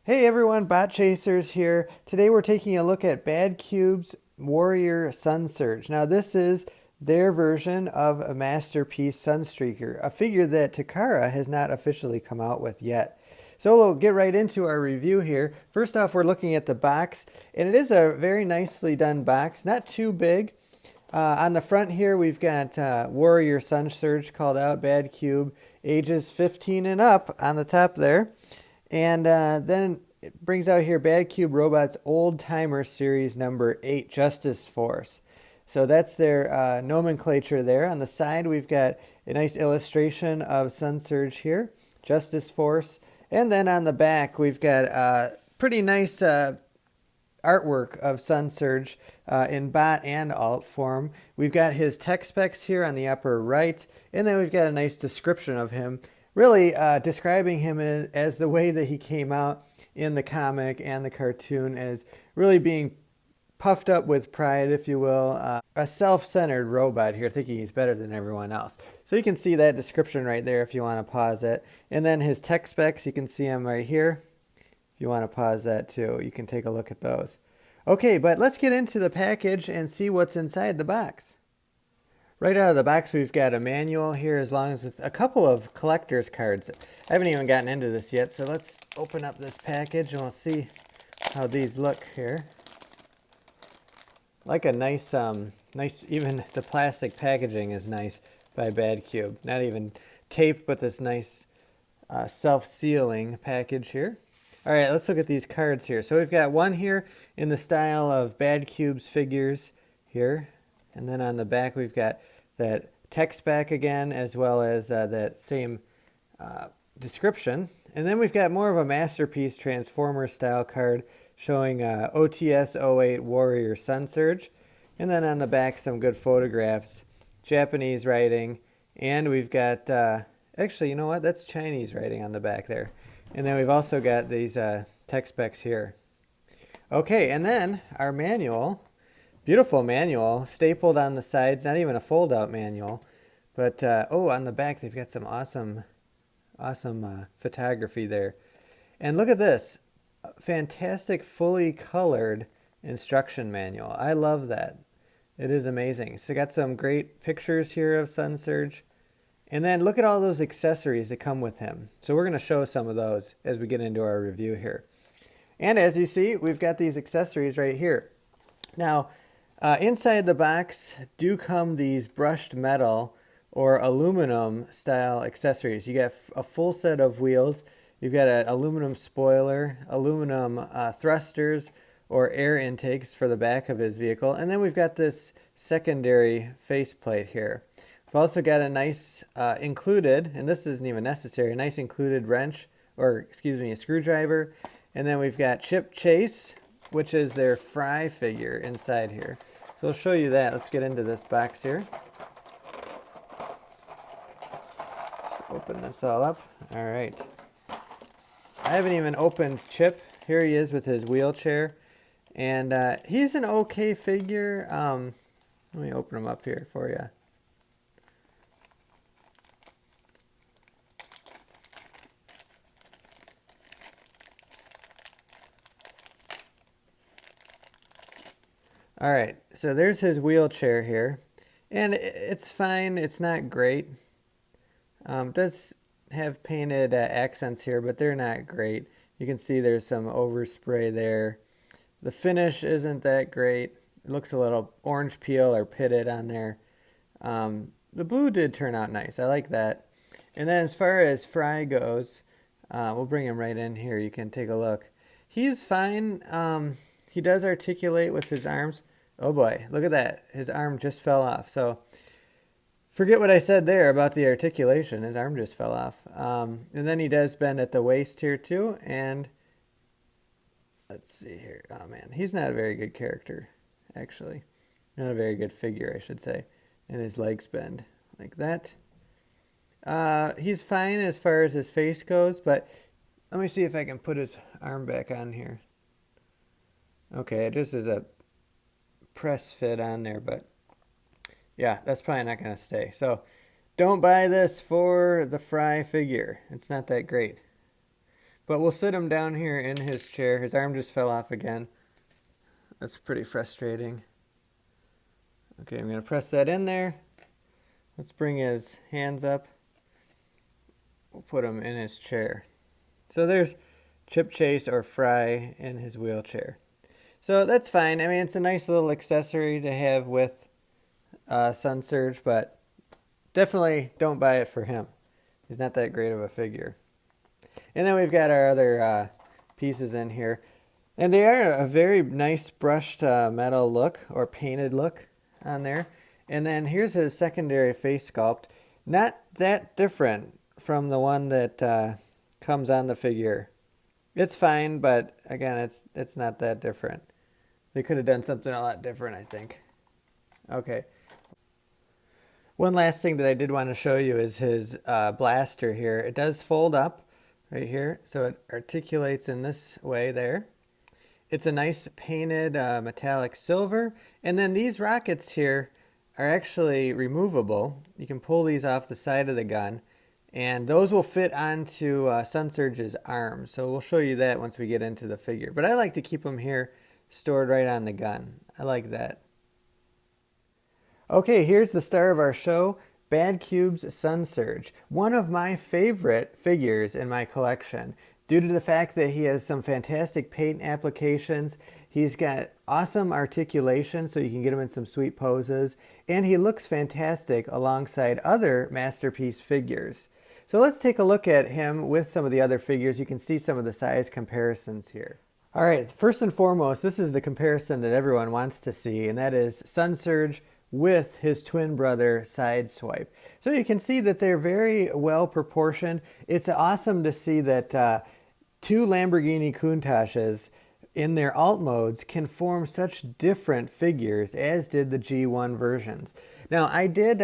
Hey everyone, Bot Chasers here. Today we're taking a look at Badcube's Warrior Sunsurge. Now this is their version of a Masterpiece Sunstreaker, a figure that Takara has not officially come out with yet. So we'll get right into our review here. First off, we're looking at the box, and it is a very nicely done box, not too big. On the front here, we've got Warrior Sunsurge called out, Badcube, ages 15 and up on the top there. And then it brings out here Badcube Robots Old Timer Series number 8, Justice Force. So that's their nomenclature there. On the side, we've got a nice illustration of Sunsurge here, Justice Force. And then on the back, we've got pretty nice artwork of Sunsurge in bot and alt form. We've got his tech specs here on the upper right, and then we've got a nice description of him, really describing him as the way that he came out in the comic and the cartoon, as really being puffed up with pride, if you will, a self-centered robot here, thinking he's better than everyone else. So you can see that description right there if you want to pause it. And then his tech specs, you can see them right here. If you want to pause that too, you can take a look at those. Okay, but let's get into the package and see what's inside the box. Right out of the box, we've got a manual here, as long as with a couple of collector's cards. I haven't even gotten into this yet, so let's open up this package and we'll see how these look here. Like a nice, even the plastic packaging is nice by Badcube. Not even tape, but this nice self-sealing package here. All right, let's look at these cards here. So we've got one here in the style of Badcube's figures here. And then on the back, we've got that tech spec again, as well as that same description. And then we've got more of a Masterpiece Transformer style card showing OTS 08 Warrior Sunsurge. And then on the back, some good photographs, Japanese writing, and we've got, actually, you know what? That's Chinese writing on the back there. And then we've also got these tech specs here. Okay, and then our manual. Beautiful manual, stapled on the sides, not even a fold-out manual. But, oh, on the back, they've got some awesome photography there. And look at this. Fantastic, fully colored instruction manual. I love that. It is amazing. So got some great pictures here of Sunsurge. And then look at all those accessories that come with him. So we're going to show some of those as we get into our review here. And as you see, we've got these accessories right here. Now, inside the box do come these brushed metal or aluminum style accessories. You get a full set of wheels. You've got an aluminum spoiler, aluminum thrusters or air intakes for the back of his vehicle. And then we've got this secondary faceplate here. We've also got a nice included, and this isn't even necessary, a nice included wrench, or excuse me, a screwdriver. And then we've got Chip Chase, which is their Fry figure inside here. So I'll show you that. Let's get into this box here. Just open this all up. All right. I haven't even opened Chip. Here he is with his wheelchair. And he's an okay figure. Let me open him up here for you. All right, so there's his wheelchair here, and it's fine. It's not great. It does have painted accents here, but they're not great. You can see there's some overspray there. The finish isn't that great. It looks a little orange peel or pitted on there. The blue did turn out nice. I like that. And then as far as Fry goes, we'll bring him right in here. You can take a look. He's fine. He does articulate with his arms. Oh boy, look at that. His arm just fell off. So forget what I said there about the articulation. His arm just fell off. And then he does bend at the waist here too. And let's see here. Oh man, he's not a very good character, actually. Not a very good figure, I should say. And his legs bend like that. He's fine as far as his face goes, but let me see if I can put his arm back on here. Okay, it just is a press fit on there, but yeah, that's probably not going to stay. So don't buy this for the Fry figure. It's not that great. But we'll sit him down here in his chair. His arm just fell off again. That's pretty frustrating. Okay, I'm going to press that in there. Let's bring his hands up. We'll put him in his chair. So there's Chip Chase or Fry in his wheelchair. So that's fine. I mean, it's a nice little accessory to have with Sunsurge, but definitely don't buy it for him. He's not that great of a figure. And then we've got our other pieces in here. And they are a very nice brushed metal look or painted look on there. And then here's his secondary face sculpt. Not that different from the one that comes on the figure. It's fine, but again, it's not that different. They could have done something a lot different, I think. Okay. One last thing that I did want to show you is his blaster here. It does fold up right here, so it articulates in this way there. It's a nice painted metallic silver. And then these rockets here are actually removable. You can pull these off the side of the gun, and those will fit onto Sunsurge's arm. So we'll show you that once we get into the figure. But I like to keep them here stored right on the gun. I like that. Okay, here's the star of our show, Badcube's Sunsurge. One of my favorite figures in my collection due to the fact that he has some fantastic paint applications. He's got awesome articulation, so you can get him in some sweet poses, and he looks fantastic alongside other Masterpiece figures. So let's take a look at him with some of the other figures. You can see some of the size comparisons here. All right, first and foremost, this is the comparison that everyone wants to see, and that is Sunsurge with his twin brother Sideswipe. So you can see that they're very well proportioned. It's awesome to see that two Lamborghini Countaches in their alt modes can form such different figures as did the G1 versions. Now I did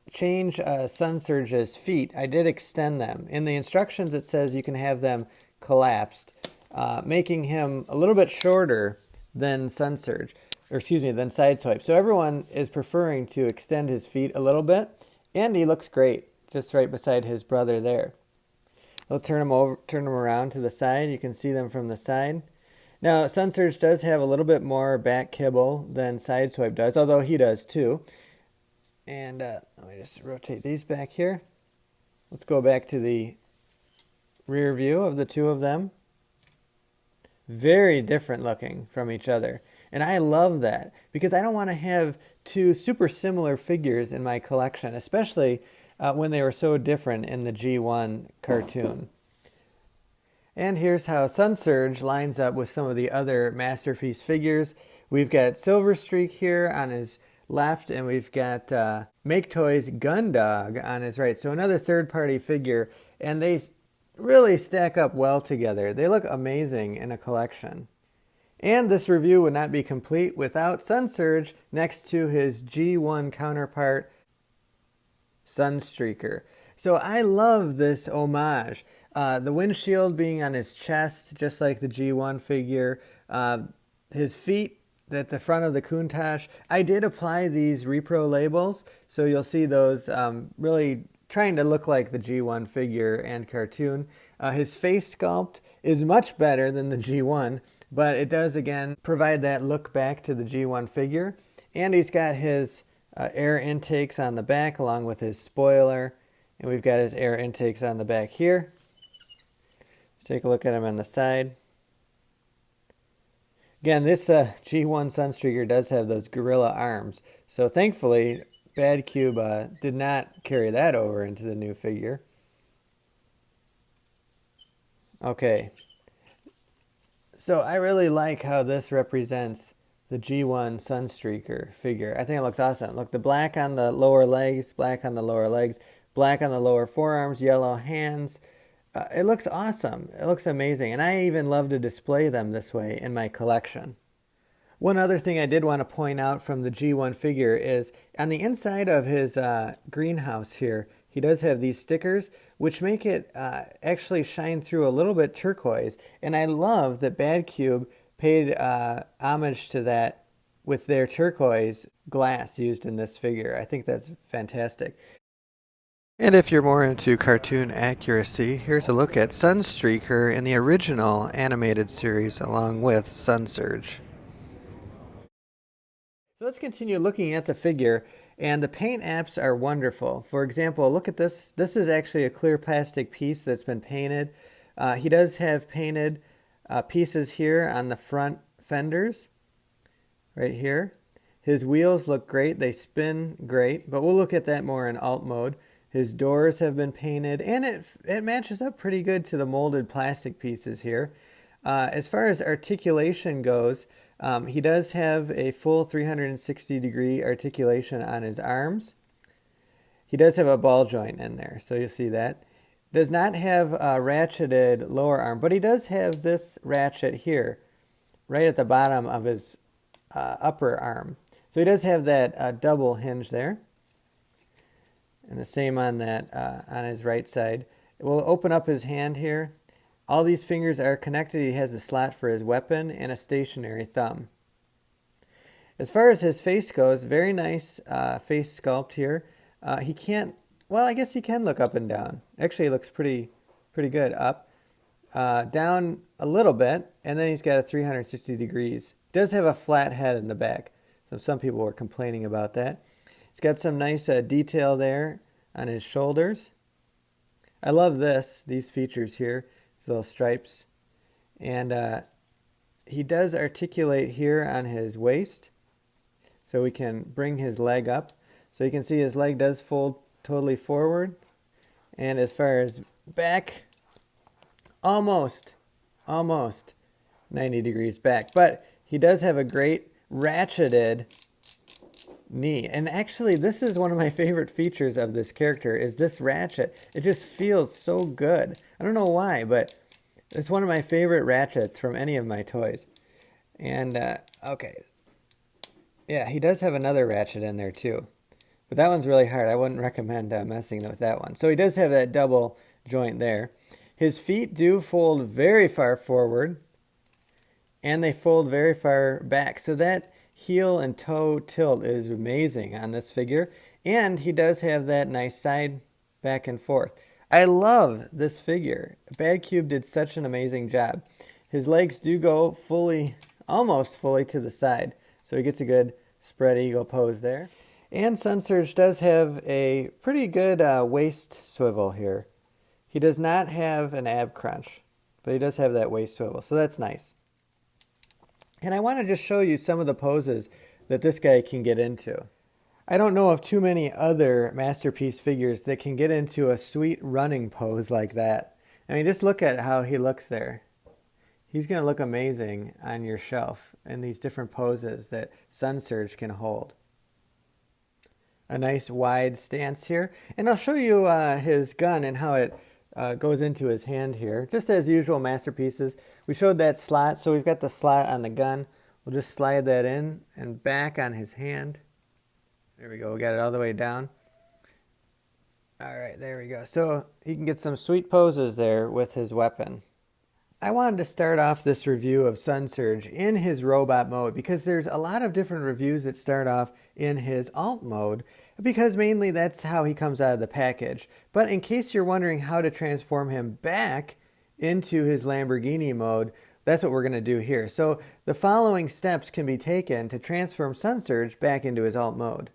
change Sunsurge's feet. I did extend them. In the instructions it says you can have them collapsed, making him a little bit shorter than Sunsurge, or excuse me, than Sideswipe. So everyone is preferring to extend his feet a little bit, and he looks great just right beside his brother there. I'll turn them around to the side. You can see them from the side. Now, Sunsurge does have a little bit more back kibble than Sideswipe does, although he does too. And let me just rotate these back here. Let's go back to the rear view of the two of them. Very different looking from each other. And I love that because I don't want to have two super similar figures in my collection, especially when they were so different in the G1 cartoon. And here's how Sunsurge lines up with some of the other Masterpiece figures. We've got Silver Streak here on his left, and we've got Make Toys Gundog on his right. So another third-party figure, and they really stack up well together. They look amazing in a collection. And this review would not be complete without Sunsurge next to his G1 counterpart, Sunstreaker. So I love this homage. The windshield being on his chest, just like the G1 figure. His feet at the front of the Countach. I did apply these repro labels, so you'll see those really trying to look like the G1 figure and cartoon. His face sculpt is much better than the G1, but it does again provide that look back to the G1 figure. And he's got his air intakes on the back along with his spoiler, and we've got his air intakes on the back here. Let's take a look at him on the side. Again, this G1 Sunstreaker does have those gorilla arms, so thankfully Badcube did not carry that over into the new figure. Okay, so I really like how this represents the G1 Sunstreaker figure. I think it looks awesome. Look, the black on the lower legs, black on the lower legs, black on the lower forearms, yellow hands. It looks awesome. It looks amazing. And I even love to display them this way in my collection. One other thing I did want to point out from the G1 figure is on the inside of his greenhouse here, he does have these stickers which make it actually shine through a little bit turquoise. And I love that Badcube paid homage to that with their turquoise glass used in this figure. I think that's fantastic. And if you're more into cartoon accuracy, here's a look at Sunstreaker in the original animated series along with Sunsurge. So let's continue looking at the figure, and the paint apps are wonderful. For example, look at this. This is actually a clear plastic piece that's been painted. He does have painted pieces here on the front fenders, right here. His wheels look great. They spin great, but we'll look at that more in alt mode. His doors have been painted, and it matches up pretty good to the molded plastic pieces here. As far as articulation goes, he does have a full 360-degree articulation on his arms. He does have a ball joint in there, so you'll see that. Does not have a ratcheted lower arm, but he does have this ratchet here, right at the bottom of his upper arm. So he does have that double hinge there. And the same on that on his right side. We'll open up his hand here. All these fingers are connected. He has a slot for his weapon and a stationary thumb. As far as his face goes, very nice face sculpt here. He can't, well, I guess he can look up and down. Actually, it looks pretty good up. Down a little bit, and then he's got a 360 degrees. Does have a flat head in the back. So some people were complaining about that. He's got some nice detail there on his shoulders. I love these features here, these little stripes. And he does articulate here on his waist, so we can bring his leg up. So you can see his leg does fold totally forward. And as far as back, almost 90 degrees back. But he does have a great ratcheted knee. And actually, this is one of my favorite features of this character, is this ratchet. It just feels so good. I don't know why, but it's one of my favorite ratchets from any of my toys. And, okay. Yeah, he does have another ratchet in there too. But that one's really hard. I wouldn't recommend messing with that one. So he does have that double joint there. His feet do fold very far forward, and they fold very far back. So that heel and toe tilt is amazing on this figure. And he does have that nice side back and forth. I love this figure. Badcube did such an amazing job. His legs do go fully, almost fully to the side. So he gets a good spread eagle pose there. And Sunsurge does have a pretty good waist swivel here. He does not have an ab crunch, but he does have that waist swivel. So that's nice. And I want to just show you some of the poses that this guy can get into. I don't know of too many other Masterpiece figures that can get into a sweet running pose like that. I mean, just look at how he looks there. He's going to look amazing on your shelf in these different poses that Sunsurge can hold. A nice wide stance here. And I'll show you his gun and how it goes into his hand here. Just as usual Masterpieces. We showed that slot, so we've got the slot on the gun. We'll just slide that in and back on his hand. There we go, we got it all the way down. All right, there we go. So he can get some sweet poses there with his weapon. I wanted to start off this review of Sunsurge in his robot mode because there's a lot of different reviews that start off in his alt mode because mainly that's how he comes out of the package. But in case you're wondering how to transform him back into his Lamborghini mode, that's what we're going to do here. So the following steps can be taken to transform Sunsurge back into his alt mode.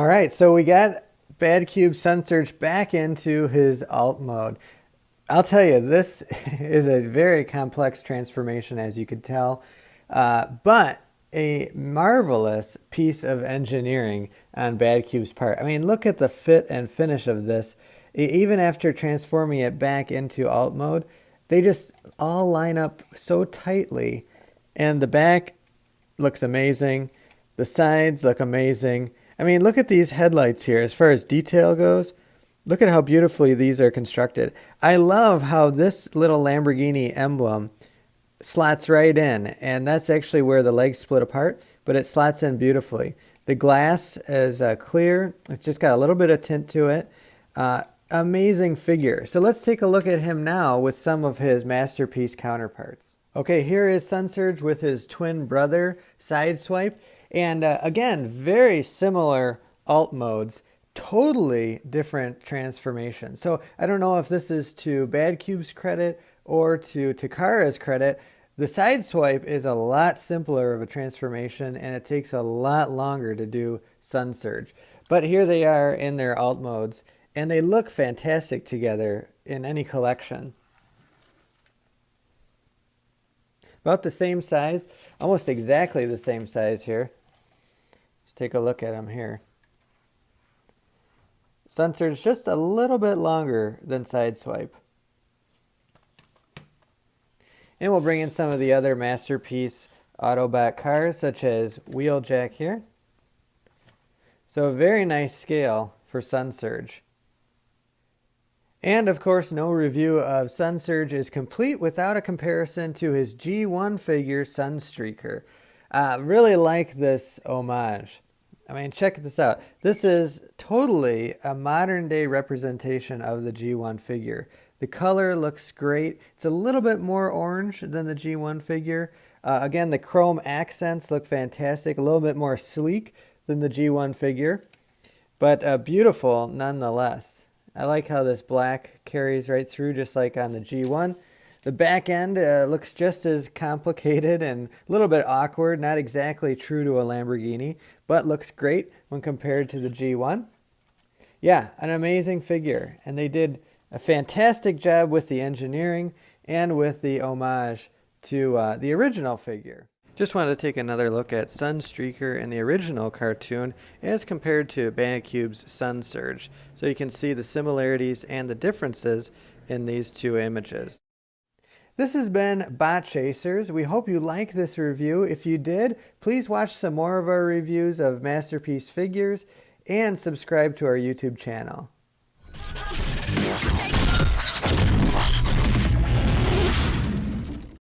All right, so we got Badcube Sunsurge back into his alt mode. I'll tell you, this is a very complex transformation, as you could tell, but a marvelous piece of engineering on Badcube's part. I mean, look at the fit and finish of this. Even after transforming it back into alt mode, they just all line up so tightly, and the back looks amazing. The sides look amazing. I mean, look at these headlights here. As far as detail goes, look at how beautifully these are constructed. I love how this little Lamborghini emblem slots right in, and that's actually where the legs split apart, but it slots in beautifully. The glass is clear. It's just got a little bit of tint to it. Amazing figure. So let's take a look at him now with some of his Masterpiece counterparts. Okay, here is Sunsurge with his twin brother, Sideswipe. And again, very similar alt modes, totally different transformations. So I don't know if this is to Badcube's credit or to Takara's credit. The Sideswipe is a lot simpler of a transformation, and it takes a lot longer to do Sunsurge. But here they are in their alt modes, and they look fantastic together in any collection. About the same size, almost exactly the same size here. Let's take a look at them here. Sunsurge just a little bit longer than Sideswipe. And we'll bring in some of the other Masterpiece Autobot cars, such as Wheeljack here. So a very nice scale for Sunsurge. And of course, no review of Sunsurge is complete without a comparison to his G1 figure, Sunstreaker. Really like this homage. I mean, check this out. This is totally a modern day representation of the G1 figure. The color looks great. It's a little bit more orange than the G1 figure. Again, the chrome accents look fantastic. A little bit more sleek than the G1 figure, but beautiful nonetheless. I like how this black carries right through, just like on the G1. The back end looks just as complicated and a little bit awkward, not exactly true to a Lamborghini, but looks great when compared to the G1. Yeah, an amazing figure, and they did a fantastic job with the engineering and with the homage to the original figure. Just wanted to take another look at Sunstreaker in the original cartoon as compared to Badcube's Sunsurge, so you can see the similarities and the differences in these two images. This has been Bot Chasers. We hope you like this review. If you did, please watch some more of our reviews of Masterpiece figures and subscribe to our YouTube channel.